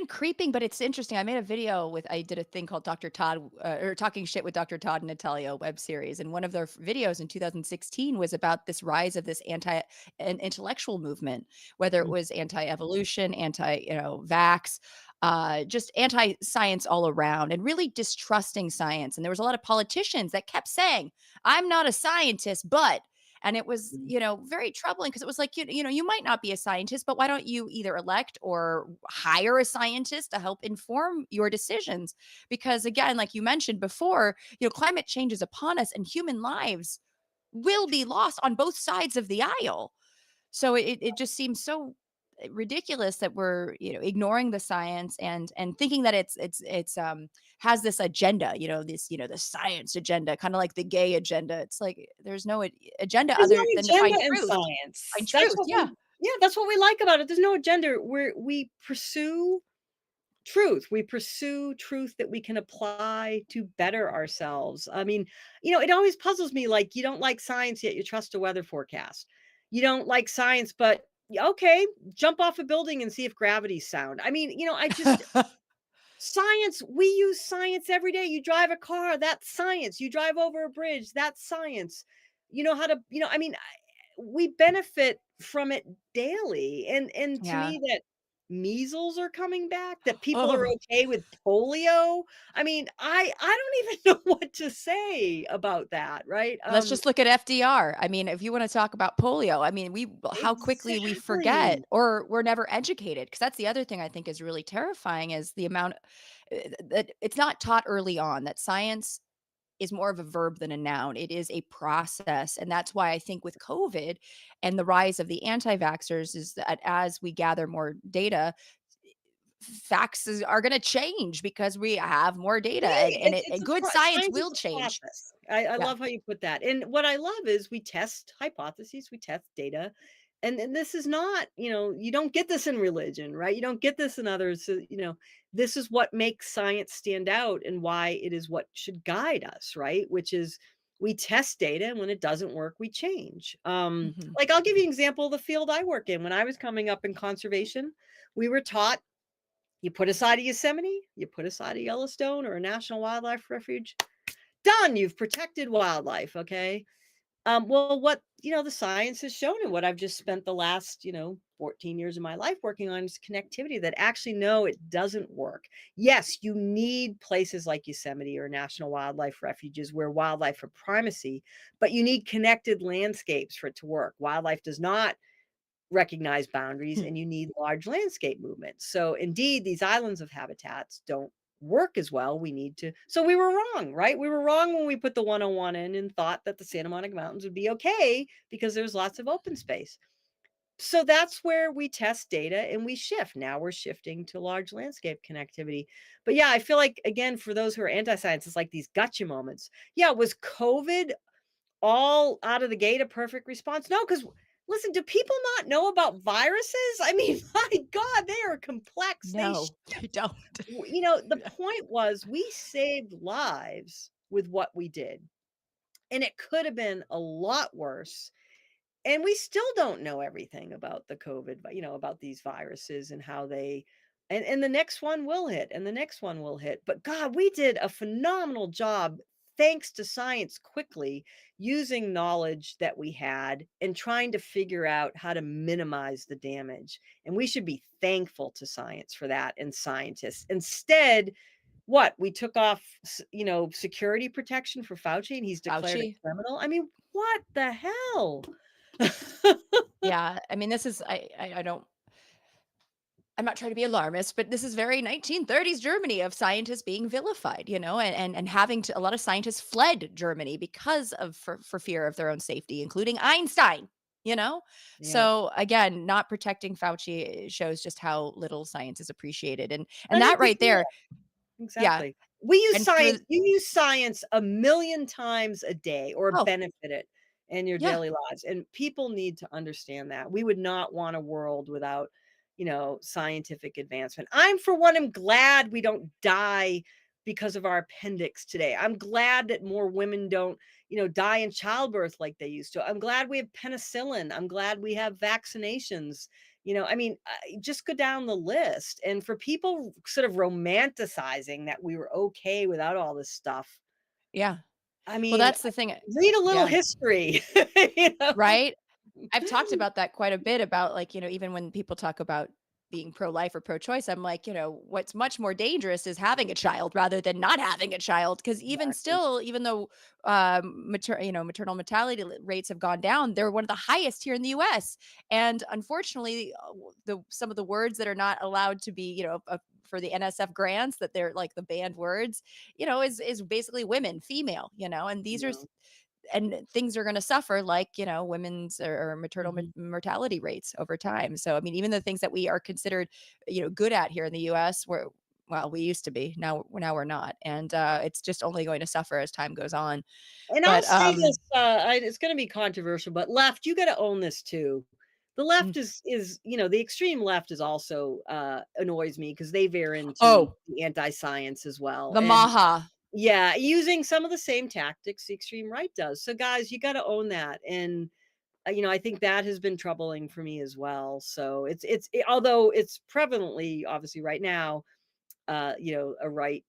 creeping, but it's interesting. I did a thing called Dr. Todd, or Talking Shit with Dr. Todd and Natalia web series. And one of their videos in 2016 was about this rise of this an intellectual movement, whether it Mm. was anti-evolution, vax, just anti-science all around and really distrusting science. And there was a lot of politicians that kept saying, I'm not a scientist, but and it was, Mm. very troubling because it was like, you might not be a scientist, but why don't you either elect or hire a scientist to help inform your decisions? Because again, like you mentioned before, climate change is upon us and human lives will be lost on both sides of the aisle. So it just seems so ridiculous that we're, ignoring the science and thinking that it's has this agenda, this science agenda, kind of like the gay agenda. It's like there's no agenda There's no other than to agenda find in truth. science. Find truth. Yeah. That's what we like about it. There's no agenda. We pursue truth. We pursue truth that we can apply to better ourselves. I mean, it always puzzles me, like, you don't like science, yet you trust a weather forecast. You don't like science, but Okay, jump off a building and see if gravity's sound. I mean, I just science, we use science every day. You drive a car, that's science. You drive over a bridge, that's science. You know how to, I mean, we benefit from it daily. And to Yeah. me, that measles are coming back, that people are Oh. okay with polio. I mean, I don't even know what to say about that, right? Let's just look at FDR. I mean, if you wanna talk about polio, I mean, how quickly we forget Exactly. or we're never educated, because that's the other thing I think is really terrifying is the amount that it's not taught early on that science is more of a verb than a noun. It is a process, and that's why I think with COVID and the rise of the anti-vaxxers is that as we gather more data, are gonna change because we have more data, and Hey, and it's good science science is will a change. process. I Yeah. love how you put that. And what I love is we test hypotheses, we test data. And this is not, you don't get this in religion, right? You don't get this in others. This is what makes science stand out and why it is what should guide us, right? Which is we test data, and when it doesn't work, we change. Mhm. Like I'll give you an example of the field I work in. When I was coming up in conservation, we were taught you put aside a Yosemite, you put aside a Yellowstone or a national wildlife refuge, done. You've protected wildlife. Okay. Well, what the science has shown, and what I've just spent the last 14 years of my life working on is connectivity. That actually, no, it doesn't work. Yes, you need places like Yosemite or national wildlife refuges where wildlife have primacy, but you need connected landscapes for it to work. Wildlife does not recognize boundaries, Hmm. and you need large landscape movements. So indeed, these islands of habitats don't work as well. We need to, so we were wrong, right? We were wrong when we put the 101 in and thought that the Santa Monica Mountains would be okay because there's lots of open space. So that's where we test data and we shift. Now we're shifting to large landscape connectivity. But yeah, I feel like, again, for those who are anti-science, it's like these gotcha moments. Yeah, was COVID all out of the gate a perfect response? No, because listen, do people not know about viruses? I mean, my God, they are complex. They No, shift. you don't. The point was we saved lives with what we did. And it could have been a lot worse, and we still don't know everything about the COVID, but about these viruses and how they, and the next one will hit, and the next one will hit. But God, we did a phenomenal job thanks to science quickly using knowledge that we had and trying to figure out how to minimize the damage. And we should be thankful to science for that and scientists. Instead, what we took off, security protection for Fauci, and he's declared a Fauci? criminal. I mean, what the hell? Yeah, I mean, this is I don't I'm not trying to be alarmist, but this is very 1930s Germany of scientists being vilified, and having to a lot of scientists fled Germany because of for fear of their own safety, including Einstein, you know? Yeah. So again, not protecting Fauci shows just how little science is appreciated. And And that it right there, yeah. exactly. We use And for science, you use science a million times a day or oh, benefit it in your yeah. daily lives, and people need to understand that. We would not want a world without, scientific advancement. I'm, for one, am glad we don't die because of our appendix today. I'm glad that more women don't, die in childbirth like they used to. I'm glad we have penicillin. I'm glad we have vaccinations. I mean, just go down the list. And for people sort of romanticizing that we were okay without all this stuff, Yeah. I Well, mean, that's the thing. read a little Yeah. history, you know? Right? I've talked about that quite a bit about, like, even when people talk about being pro-life or pro-choice, I'm like, what's much more dangerous is having a child rather than not having a child. Because even Exactly. still, even though maternal mortality rates have gone down, they're one of the highest here in the US. And unfortunately, the some of the words that are not allowed to be, for the NSF grants, that they're like the banned words, is basically women, female, and these are No. and things are going to suffer, like, women's or maternal Mhm. mortality rates over time. So I mean, even the things that we are considered good at here in the US, we used to be, now we're not, and it's just only going to suffer as time goes on. And I'll But say this, it's gonna be controversial, but left, you gotta own this too. The mm, left is, the extreme left is also, annoys me because they veer into oh, the anti-science as well, the and maha. yeah, using some of the same tactics the extreme right does. So guys, you gotta own that, and I think that has been troubling for me as well. So although it's prevalently, obviously, right now, a right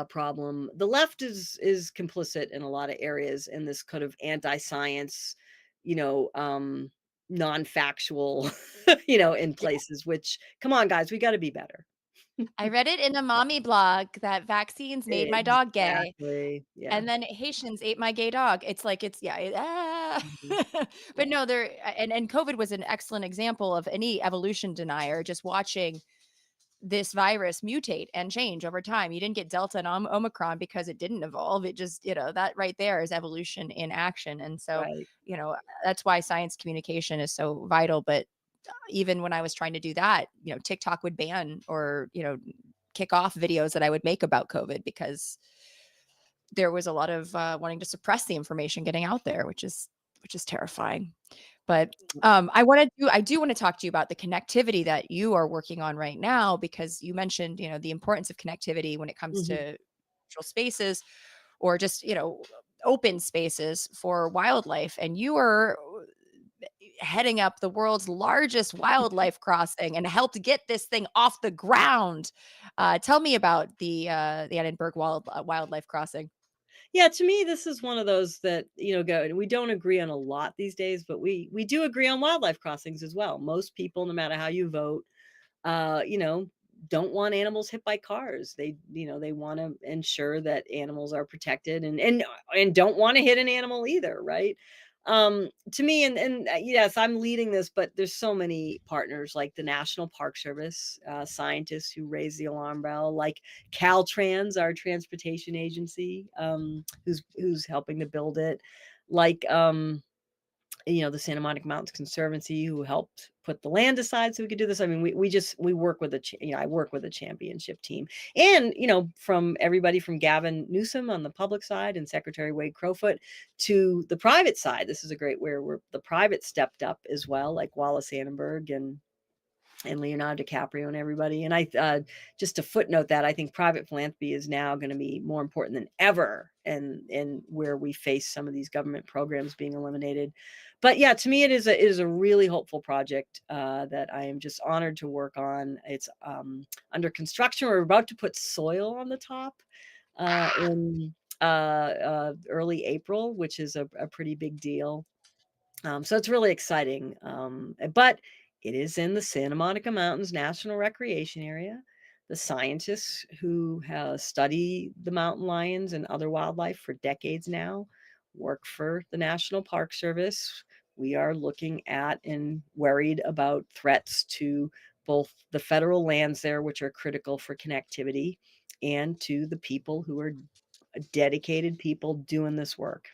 problem. The left is complicit in a lot of areas in this kind of anti-science, you know, um, non-factual, in places. Which, come on, guys, we got to be better. I read it in a mommy blog that vaccines made my dog gay, Exactly. Yeah. and then Haitians ate my gay dog. It's like it's yeah, Mhm. but no, there and COVID was an excellent example of any evolution denier just watching this virus mutate and change over time. You didn't get Delta and Omicron because it didn't evolve. It just, that right there is evolution in action. And so, Right. that's why science communication is so vital. But even when I was trying to do that, TikTok would ban or, kick off videos that I would make about COVID because there was a lot of wanting to suppress the information getting out there, which is terrifying. But I do want to talk to you about the connectivity that you are working on right now, because you mentioned, the importance of connectivity when it comes to Mhm. natural spaces or just, open spaces for wildlife. And you are heading up the world's largest wildlife crossing and helped get this thing off the ground. Tell me about the Edinburgh Wildlife Crossing. Yeah, to me, this is one of those that, go and we don't agree on a lot these days, but we do agree on wildlife crossings as well. Most people, no matter how you vote, uh, you know, don't want animals hit by cars. They want to ensure that animals are protected and don't want to hit an animal either, right? To me, and yes, I'm leading this, but there's so many partners like the National Park Service, scientists who raise the alarm bell, like Caltrans, our transportation agency, who's helping to build it, like the Santa Monica Mountains Conservancy, who helped put the land aside so we could do this. I mean, we work with I work with a championship team, and from everybody from Gavin Newsom on the public side and Secretary Wade Crowfoot to the private side. This is a great where the private stepped up as well, like Wallace Annenberg and Leonardo DiCaprio and everybody. And just to footnote that, I think private philanthropy is now going to be more important than ever, and where we face some of these government programs being eliminated. But yeah, to me, it is a really hopeful project that I am just honored to work on. It's under construction. We're about to put soil on the top in early April, which is a pretty big deal. So it's really exciting. But it is in the Santa Monica Mountains National Recreation Area. The scientists who have studied the mountain lions and other wildlife for decades now work for the National Park Service. We are looking at and worried about threats to both the federal lands there, which are critical for connectivity, and to the people who are dedicated people doing this work.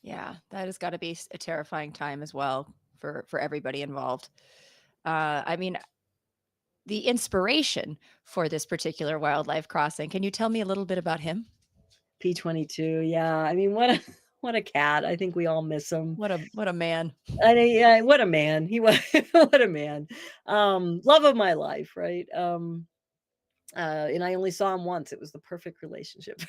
Yeah, that has got to be a terrifying time as well for everybody involved. I mean, the inspiration for this particular wildlife crossing. Can you tell me a little bit about him? P22, yeah. I mean, what a what a cat. I think we all miss him. What a man. I mean, yeah, what a man. He was what a man. Love of my life, right? And I only saw him once. It was the perfect relationship.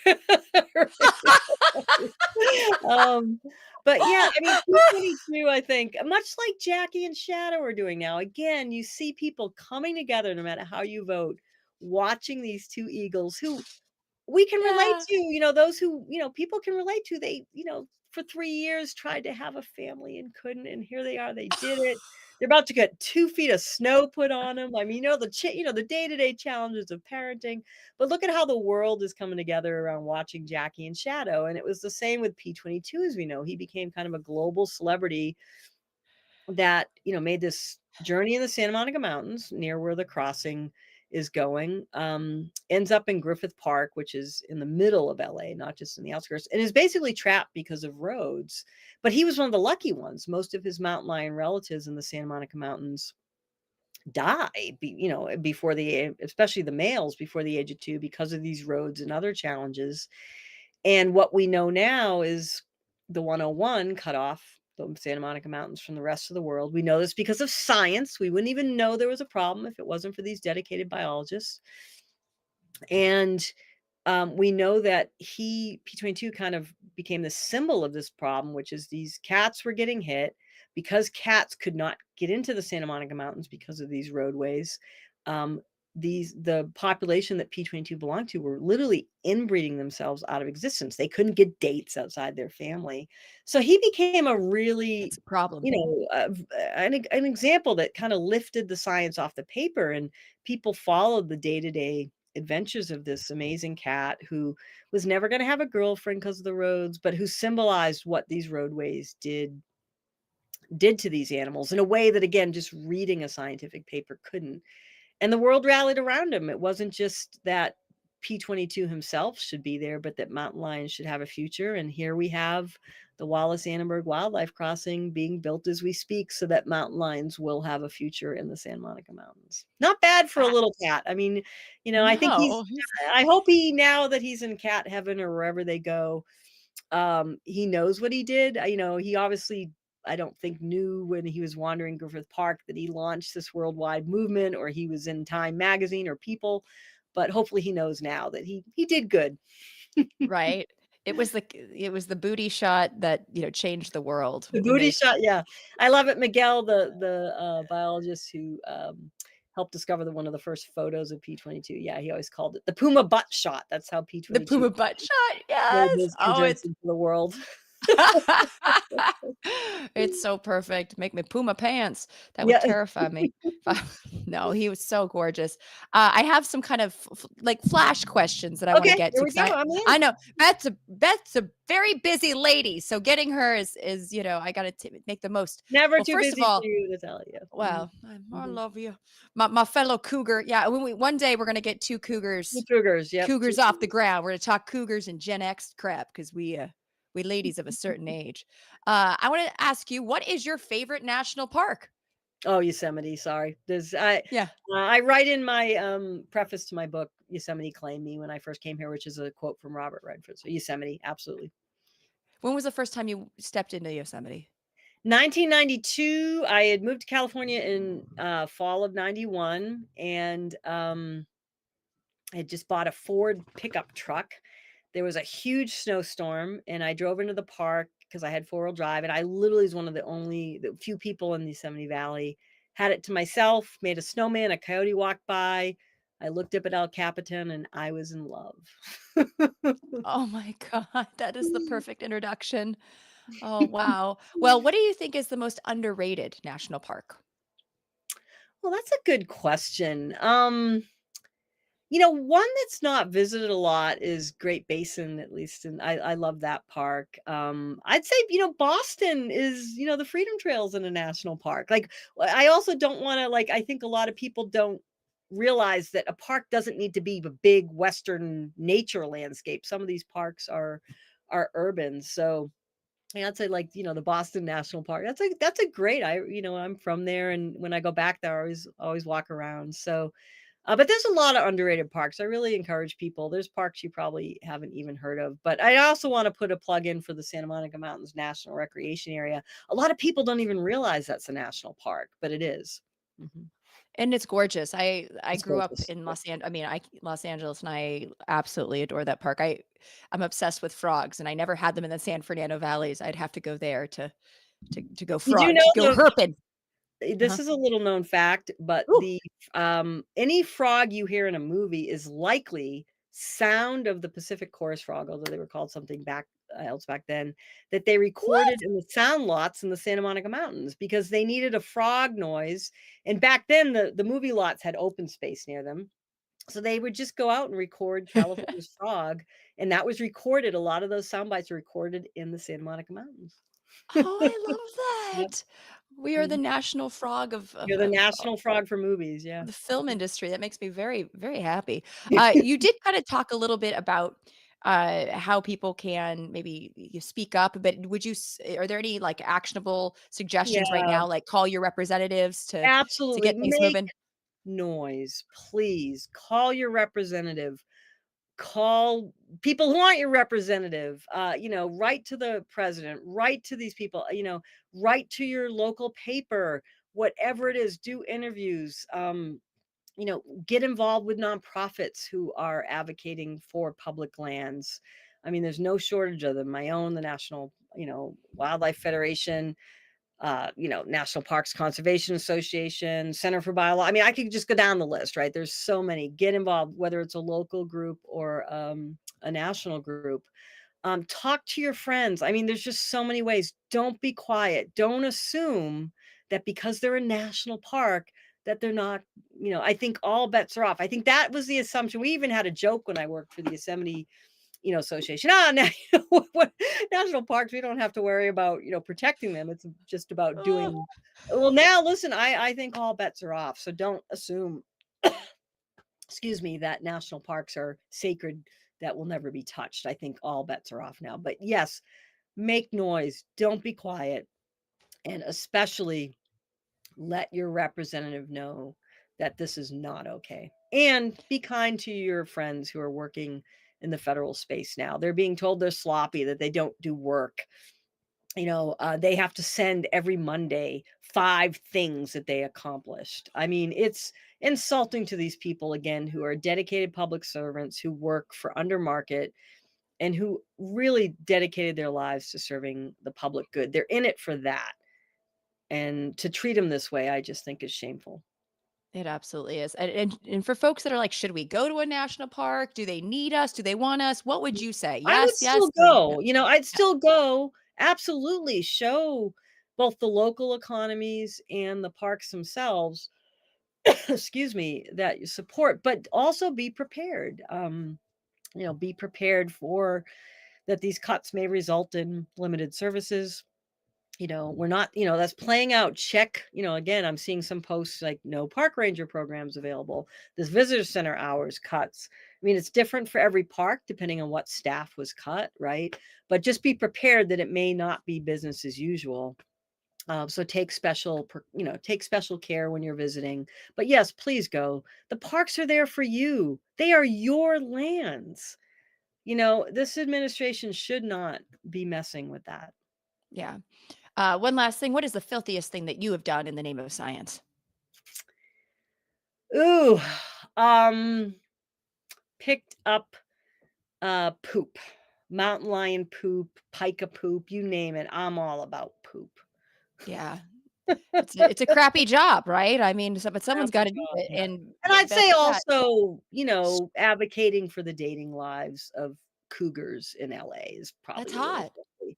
um, but yeah, I mean, P22, I think, much like Jackie and Shadow are doing now. Again, you see people coming together no matter how you vote, watching these two eagles who we can relate Yeah. to, those who, people can relate to. They, for 3 years tried to have a family and couldn't, and here they are, they did it. They're about to get 2 feet of snow put on them. I mean, the day-to-day challenges of parenting, but look at how the world is coming together around watching Jackie and Shadow, and it was the same with P22, as we know. He became kind of a global celebrity that, made this journey in the Santa Monica Mountains near where the crossing is going, ends up in Griffith Park, which is in the middle of LA, not just in the outskirts, and is basically trapped because of roads. But he was one of the lucky ones. Most of his mountain lion relatives in the Santa Monica Mountains die, before especially the males before the age of 2, because of these roads and other challenges. And what we know now is the 101 cut off the Santa Monica Mountains from the rest of the world. We know this because of science. We wouldn't even know there was a problem if it wasn't for these dedicated biologists. And We know that P22 kind of became the symbol of this problem, which is these cats were getting hit because cats could not get into the Santa Monica Mountains because of these roadways. Um, the population that P22 belonged to were literally inbreeding themselves out of existence. They couldn't get dates outside their family. So he became a really, It's a problem. an example that kind of lifted the science off the paper, and people followed the day-to-day adventures of this amazing cat who was never going to have a girlfriend because of the roads, but who symbolized what these roadways did to these animals in a way that, again, just reading a scientific paper couldn't. And the world rallied around him. It wasn't just that P22 himself should be there, but that mountain lions should have a future. And here we have the Wallace-Annenberg Wildlife Crossing being built as we speak so that mountain lions will have a future in the Santa Monica Mountains. Not bad for a Ah, little cat. I mean, I think no, I hope now that he's in cat heaven or wherever they go, he knows what he did. He obviously, I don't think, knew when he was wandering Griffith Park that he launched this worldwide movement, or he was in Time magazine or People, but hopefully he knows now that he did good. right? It was the booty shot that, changed the world. The It booty made shot, yeah. I love it. Miguel, the biologist who helped discover one of the first photos of P22. Yeah, he always called it the Puma butt shot. That's how the P22 puma butt shot. made Yes. his Oh, entrance into the world. it's so perfect. Make me poo my pants. That would Yeah. terrify me. No, he was so gorgeous. I have some kind of like flash questions that I want to Okay, get here to we because go. I I'm in. I know Beth's a very busy lady, so getting her is I got to make the most. Never Well, too first of busy for all, you to tell you. Mhm, well, I mhm. love you, my fellow cougar. Yeah, one day we're gonna get two Two cougars cougars, yep, 2 cougars off the cougars. ground. We're gonna talk cougars and Gen X crap because we ladies of a certain age. I want to ask you, what is your favorite national park? Oh, Yosemite, sorry. Yeah. I write in my, preface to my book, Yosemite claimed me when I first came here, which is a quote from Robert Redford. So Yosemite, absolutely. When was the first time you stepped into Yosemite? 1992, I had moved to California in, fall of '91, and, I had just bought a Ford pickup truck. There was a huge snowstorm, and I drove into the park because I had four-wheel drive, and I literally was one of the few people in the Yosemite Valley. Had it to myself, made a snowman, a coyote walked by. I looked up at El Capitan, and I was in love. Oh my God, that is the perfect introduction. Oh, wow. Well, what do you think is the most underrated national park? Well, that's a good question. One that's not visited a lot is Great Basin, at least, and I love that park. I'd say, Boston is, the Freedom Trail's in a national park. Like, I also don't want to, like, I think a lot of people don't realize that a park doesn't need to be a big Western nature landscape. Some of these parks are urban. So yeah, I'd say, like, the Boston National Park. That's a great. I'm from there, and when I go back there, I always walk around. So but there's a lot of underrated parks. I really encourage people. There's parks you probably haven't even heard of. But I also want to put a plug in for the Santa Monica Mountains National Recreation Area. A lot of people don't even realize that's a national park, but it is. Mhm. And it's gorgeous. I It's grew up gorgeous. in Yep. Los Angeles, and I absolutely adore that park. I'm obsessed with frogs, and I never had them in the San Fernando Valleys. I'd have to go there to go You do frog to know go herping. this Uh-huh. is a little known fact, but Ooh, any frog you hear in a movie is likely sound of the Pacific chorus frog, although they were called something else back then, that they what? recorded in the sound lots in the Santa Monica Mountains because they needed a frog noise. And back then, the movie lots had open space near them. So they would just go out and record California's frog, and that was recorded. A lot of those sound bites are recorded in the Santa Monica Mountains. Oh, I love Yep. that. We are the Mhm. national frog You're the national frog for movies, yeah. the film industry. That makes me very, very happy. You did kinda talk a little bit about, how people can maybe you speak up, but are there any, like, actionable suggestions right Yeah, now, like call your representatives to absolutely. get things Make moving? noise, please. Call your representative. Call people who aren't your representative. Write to the president, write to these people, write to your local paper, whatever it is, do interviews. Get involved with nonprofits who are advocating for public lands. I mean, there's no shortage of them. My own, the National, Wildlife Federation, National Parks Conservation Association, Center for Biology. I mean, I could just go down the list, right? There's so many. Get involved, whether it's a local group or a national group. Talk to your friends. I mean, there's just so many ways. Don't be quiet. Don't assume that because they're a national park that they're not, I think all bets are off. I think that was the assumption. We even had a joke when I worked for the Yosemite, Association. Now, national parks, we don't have to worry about, protecting them. It's just about doing. Well, now listen, I think all bets are off. So don't assume, excuse me, that national parks are sacred, that will never be touched. I think all bets are off now. But yes, make noise. Don't be quiet. And especially let your representative know that this is not okay. And be kind to your friends who are working in the federal space now. They're being told they're sloppy, that they don't do work. They have to send every Monday 5 things that they accomplished. I mean, it's insulting to these people, again, who are dedicated public servants who work for undermarket and who really dedicated their lives to serving the public good. They're in it for that. And to treat them this way, I just think is shameful. It absolutely is. And for folks that are like, should we go to a national park? Do they need us? Do they want us? What would you say? I would Yes, yes, still no, no. go. I'd still go. Absolutely. Show both the local economies and the parks themselves, excuse me, that you support, but also be prepared. Be prepared for that these cuts may result in limited services. We're not, that's playing out. Check, again, I'm seeing some posts like no park ranger programs available. This visitor center hours cuts. I mean, it's different for every park depending on what staff was cut, right? But just be prepared that it may not be business as usual. So take special care when you're visiting. But yes, please go. The parks are there for you. They are your lands. This administration should not be messing with that. Yeah. One last thing. What is the filthiest thing that you have done in the name of science? Ooh, um, picked up poop, mountain lion poop, pika poop, you name it. I'm all about poop. Yeah. It's a crappy job, right? I mean, but someone's got Crappy to do job, it. yeah. And And I'd Beth say Pratt, also, advocating for the dating lives of cougars in LA is that's probably really hot. filthy.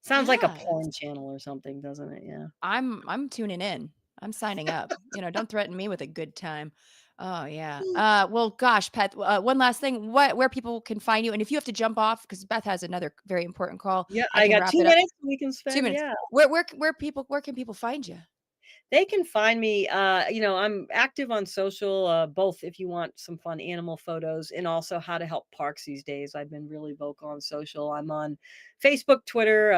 Sounds like a Yeah. porn channel or something, doesn't it? Yeah. I'm tuning in. I'm signing up. Don't threaten me with a good time. Oh yeah. Well, gosh, Pat. One last thing. Where people can find you, and if you have to jump off because Beth has another very important call, Yeah, I I can got wrap 2 it up. minutes we can 2 spend, minutes. yeah. Where can people find you? They can find me, I'm active on social, both if you want some fun animal photos and also how to help parks these days. I've been really vocal on social. I'm on Facebook, Twitter,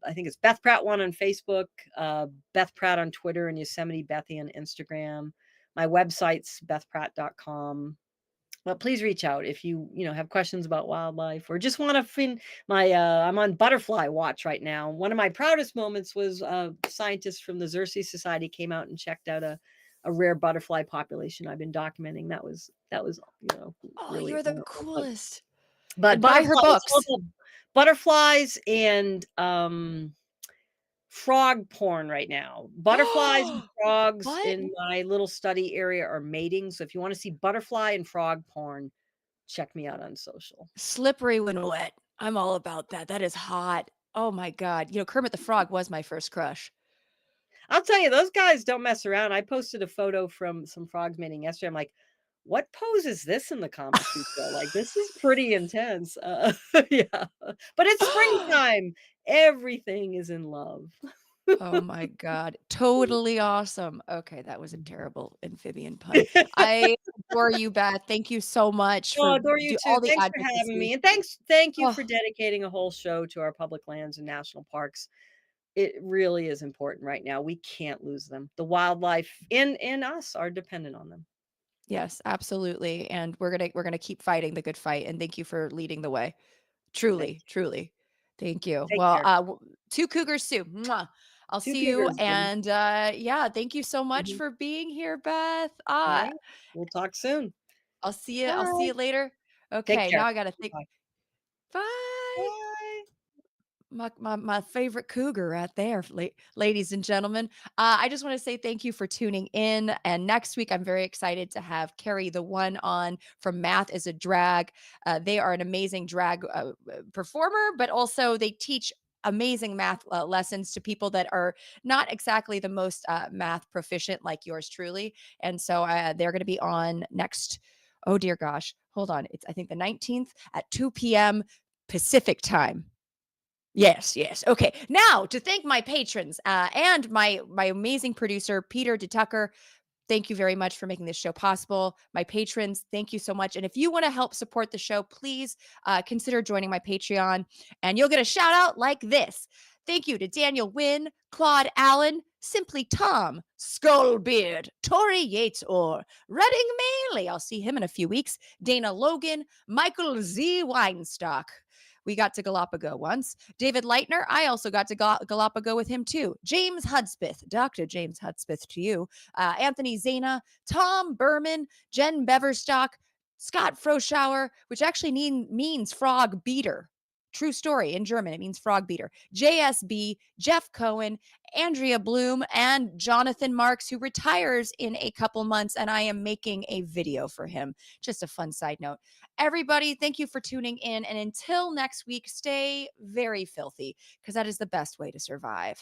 I think it's Beth Pratt 1 on Facebook, Beth Pratt on Twitter, and Yosemite Bethy on Instagram. My website's bethpratt.com. But please reach out if you have questions about wildlife or just want to I'm on butterfly watch right now. One of my proudest moments was scientists from the Xerces Society came out and checked out a rare butterfly population I've been documenting. That was Oh, really you're the wonderful. coolest. But And buy her butterflies, books. butterflies and frog porn right now. Butterflies and frogs What? in my little study area are mating. So if you want to see butterfly and frog porn, check me out on social. Slippery when wet. I'm all about that. That is hot. Oh my God. Kermit the Frog was my first crush. I'll tell you, those guys don't mess around. I posted a photo from some frogs mating yesterday. I'm like, what pose is this in the Kama Sutra? Like, this is pretty intense. Yeah, but it's springtime. Everything is in love. Oh my God. Totally awesome. Okay, that was a terrible amphibian pun. I adore you, Beth. Thank you so much Oh, for adore you too. all the Thanks for having advocacy. me, and thank you Oh, for dedicating a whole show to our public lands and national parks. It really is important right now. We can't lose them. The wildlife in us are dependent on them. yes, absolutely. And we're gonna keep fighting the good fight. And thank you for leading the way. Thanks. Truly, truly. Thank you. Take Well, care. 2 cougars too. Mwah. I'll 2 see you. cougars then. And yeah, thank you so much Mhm. for being here, Beth. Alright. We'll talk soon. I'll see you. I'll see Alright. you later. Take Okay, care. now I gotta think. Bye. Bye. Bye. My favorite cougar right there, ladies and gentlemen. I just want to say thank you for tuning in. And next week, I'm very excited to have Carrie, the one on from Math is a Drag. They are an amazing drag performer, but also they teach amazing math lessons to people that are not exactly the most math proficient like yours truly. And so they're going to be on next. Oh dear gosh, hold on. It's I think the 19th at 2 p.m. Pacific time. Yes, yes. Okay. Now to thank my patrons and my amazing producer Peter DeTucker. Thank you very much for making this show possible. My patrons, thank you so much. And if you want to help support the show, please consider joining my Patreon, and you'll get a shout out like this. Thank you to Daniel Wynn, Claude Allen, Simply Tom, Skullbeard, Tori Yates, or Redding Maley. I'll see him in a few weeks. Dana Logan, Michael Z. Weinstock. We got to Galapagos once. David Leitner, I also got to Galapagos with him too. James Hudspeth, Dr. James Hudspeth to you. Anthony Zana, Tom Berman, Jen Beverstock, Scott Froschauer, which actually means frog beater. True story in German. It means frog beater. JSB, Jeff Cohen, Andrea Bloom, and Jonathan Marks, who retires in a couple months. And I am making a video for him. Just a fun side note. Everybody, thank you for tuning in. And until next week, stay very filthy because that is the best way to survive.